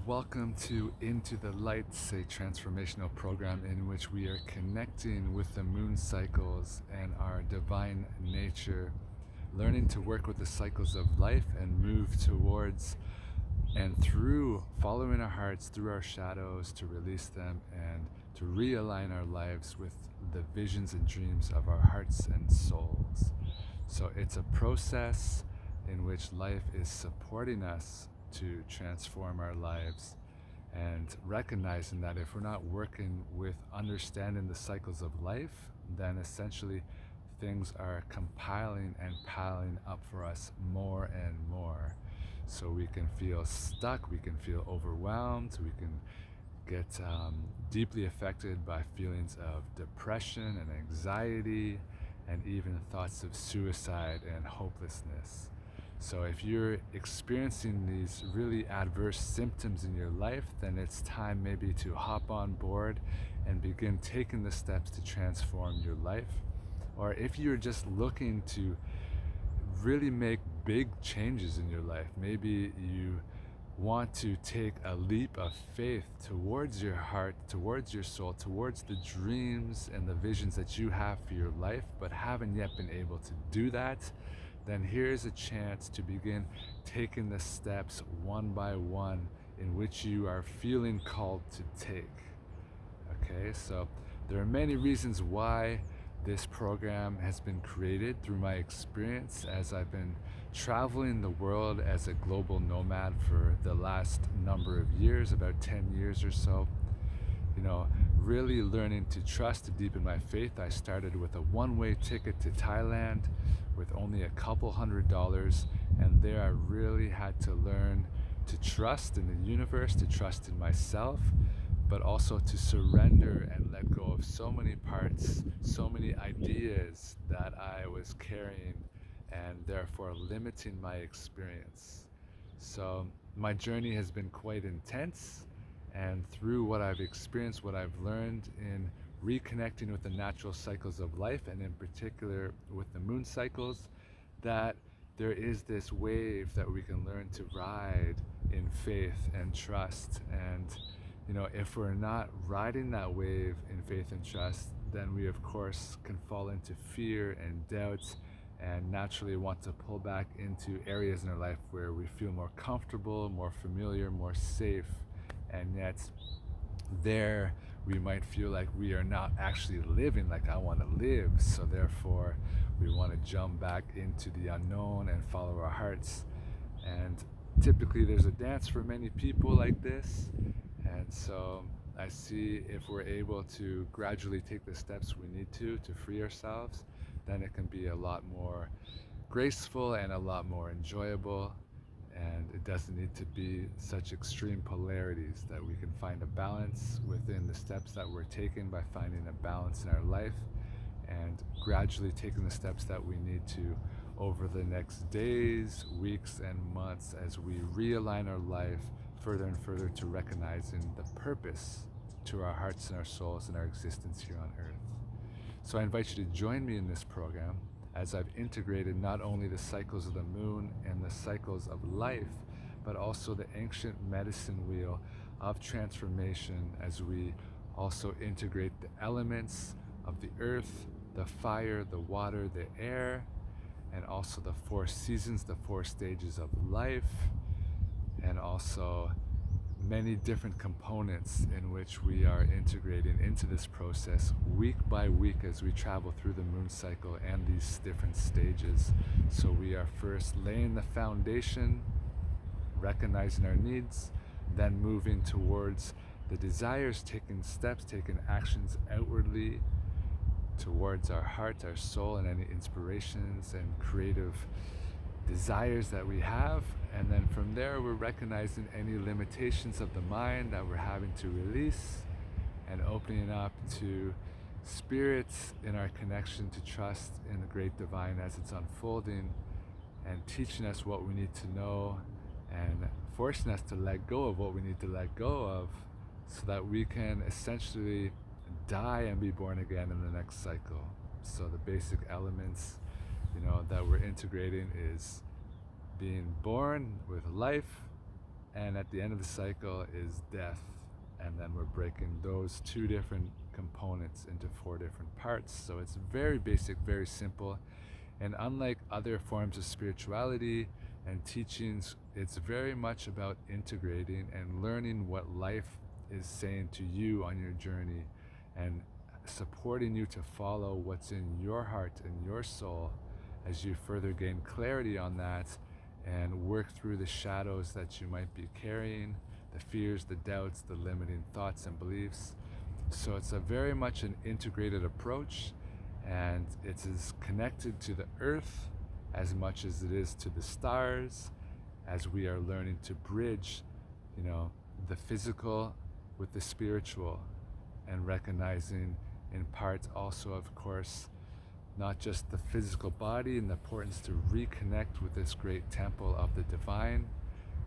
Welcome to Into the Lights, a transformational program in which we are connecting with the moon cycles and our divine nature, learning to work with the cycles of life and move towards and through following our hearts, through our shadows, to release them and to realign our lives with the visions and dreams of our hearts and souls. So it's a process in which life is supporting us to transform our lives and recognizing that if we're not working with understanding the cycles of life, then essentially things are compiling and piling up for us more and more. So we can feel stuck, we can feel overwhelmed, we can get deeply affected by feelings of depression and anxiety and even thoughts of suicide and hopelessness. So if you're experiencing these really adverse symptoms in your life, then it's time maybe to hop on board and begin taking the steps to transform your life. Or if you're just looking to really make big changes in your life, maybe you want to take a leap of faith towards your heart, towards your soul, towards the dreams and the visions that you have for your life, but haven't yet been able to do that, then here's a chance to begin taking the steps one by one in which you are feeling called to take. Okay, so there are many reasons why this program has been created through my experience as I've been traveling the world as a global nomad for the last number of years, about 10 years or so. You know, really learning to trust to deepen my faith. I started with a one-way ticket to Thailand with only a couple $100, and there I really had to learn to trust in the universe, to trust in myself, but also to surrender and let go of so many parts, so many ideas that I was carrying and therefore limiting my experience. So my journey has been quite intense, and through what I've experienced, what I've learned in reconnecting with the natural cycles of life, and in particular with the moon cycles, that there is this wave that we can learn to ride in faith and trust. And if we're not riding that wave in faith and trust, then we of course can fall into fear and doubt and naturally want to pull back into areas in our life where we feel more comfortable, more familiar, more safe. And yet there we might feel like we are not actually living like I want to live. So therefore we want to jump back into the unknown and follow our hearts. And typically there's a dance for many people like this. And so I see if we're able to gradually take the steps we need to free ourselves, then it can be a lot more graceful and a lot more enjoyable. And it doesn't need to be such extreme polarities, that we can find a balance within the steps that we're taking by finding a balance in our life and gradually taking the steps that we need to over the next days, weeks, and months as we realign our life further and further to recognizing the purpose to our hearts and our souls and our existence here on earth. So I invite you to join me in this program as I've integrated not only the cycles of the moon and the cycles of life, but also the ancient medicine wheel of transformation as we also integrate the elements of the earth, the fire, the water, the air, and also the four seasons, the four stages of life, and also many different components in which we are integrating into this process week by week as we travel through the moon cycle and these different stages. So we are first laying the foundation, recognizing our needs, then moving towards the desires, taking steps, taking actions outwardly towards our heart, our soul, and any inspirations and creative desires that we have. And then from there, we're recognizing any limitations of the mind that we're having to release and opening up to spirits in our connection to trust in the great divine as it's unfolding and teaching us what we need to know and forcing us to let go of what we need to let go of so that we can essentially die and be born again in the next cycle. So the basic elements, that we're integrating is being born with life, and at the end of the cycle is death. And then we're breaking those two different components into four different parts. So it's very basic, very simple. And unlike other forms of spirituality and teachings, it's very much about integrating and learning what life is saying to you on your journey and supporting you to follow what's in your heart and your soul as you further gain clarity on that and work through the shadows that you might be carrying, the fears, the doubts, the limiting thoughts and beliefs. So it's a very much an integrated approach, and it's as connected to the earth as much as it is to the stars, as we are learning to bridge, the physical with the spiritual, and recognizing in part also, of course, not just the physical body and the importance to reconnect with this great temple of the divine,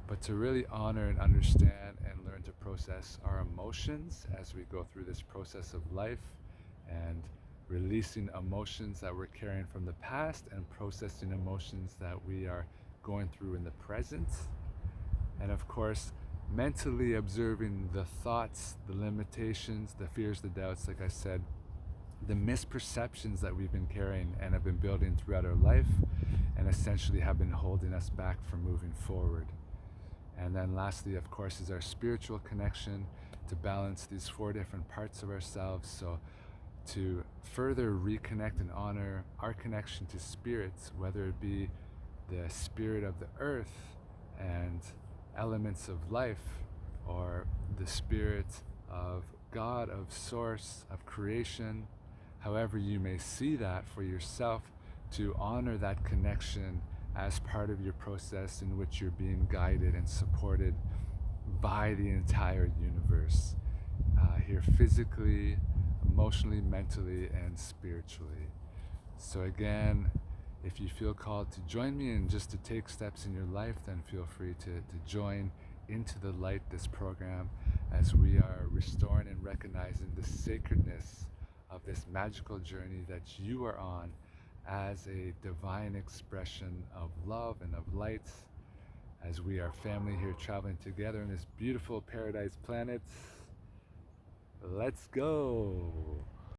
but to really honor and understand and learn to process our emotions as we go through this process of life, and releasing emotions that we're carrying from the past and processing emotions that we are going through in the present. And of course, mentally observing the thoughts, the limitations, the fears, the doubts, like I said, the misperceptions that we've been carrying and have been building throughout our life and essentially have been holding us back from moving forward. And then lastly, of course, is our spiritual connection to balance these four different parts of ourselves. So to further reconnect and honor our connection to spirits, whether it be the spirit of the earth and elements of life, or the spirit of God, of source, of creation, however you may see that for yourself, to honor that connection as part of your process in which you're being guided and supported by the entire universe, here physically, emotionally, mentally, and spiritually. So again, if you feel called to join me and just to take steps in your life, then feel free to join Into the Light, this program, as we are restoring and recognizing the sacredness of this magical journey that you are on as a divine expression of love and of light, as we are family here traveling together in this beautiful paradise planet. Let's go!